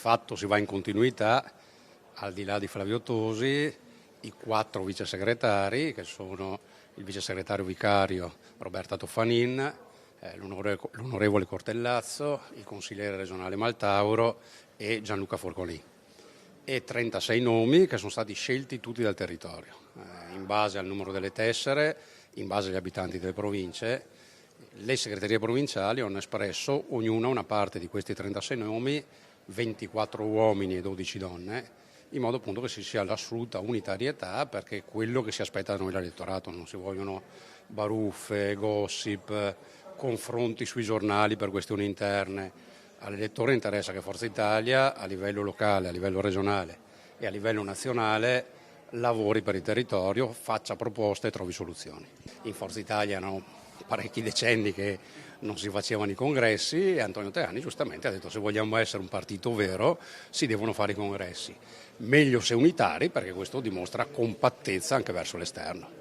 fatto si va in continuità, al di là di Flavio Tosi, i 4 vice segretari, che sono il vice segretario vicario Roberta Toffanin, l'onorevole Cortellazzo, il consigliere regionale Maltauro e Gianluca Forcolì. E 36 nomi che sono stati scelti tutti dal territorio, in base al numero delle tessere, in base agli abitanti delle province. Le segreterie provinciali hanno espresso ognuna una parte di questi 36 nomi, 24 uomini e 12 donne, in modo appunto che ci sia l'assoluta unitarietà, perché è quello che si aspetta da noi l'elettorato. Non si vogliono baruffe, gossip, confronti sui giornali per questioni interne. All'elettore interessa che Forza Italia a livello locale, a livello regionale e a livello nazionale lavori per il territorio, faccia proposte e trovi soluzioni. In Forza Italia erano parecchi decenni che non si facevano i congressi e Antonio Tajani giustamente ha detto: se vogliamo essere un partito vero si devono fare i congressi, meglio se unitari, perché questo dimostra compattezza anche verso l'esterno.